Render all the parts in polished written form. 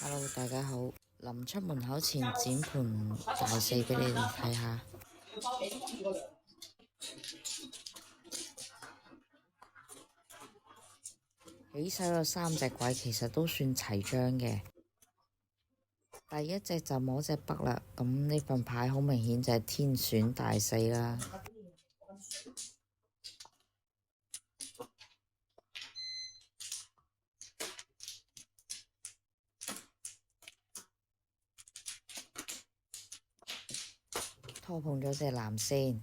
Hello，大家好。臨出門口前剪盤大四俾你哋睇下。起手有3隻鬼，其實都算齊張嘅。第一隻就摸隻北啦，咁呢份牌好明顯就係天選大四啦。拖碰咗隻藍先。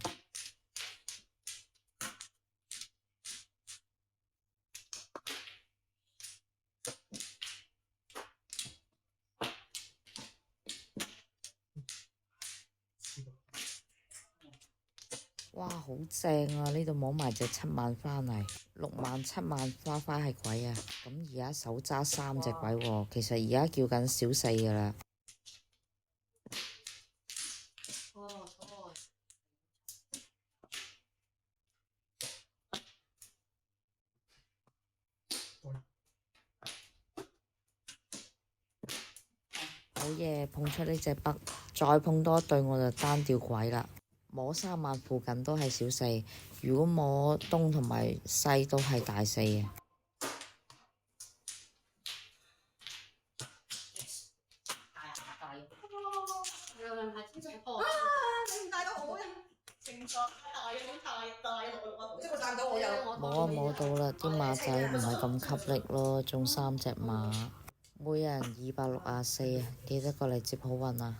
哇，好正啊！呢度摸埋隻7萬返嚟，6萬7萬花花係鬼啊！咁而家手揸3隻鬼喎，其實而家叫緊小四噶啦。好嘢，碰出呢隻北，再碰多一對我就單吊鬼啦。摸3萬附近都係小四，如果摸東同埋西都係大四嘅。摸啊摸到啦，啲馬仔唔係咁吸力咯，中3隻馬，每人264啊，記得過嚟接好運啊！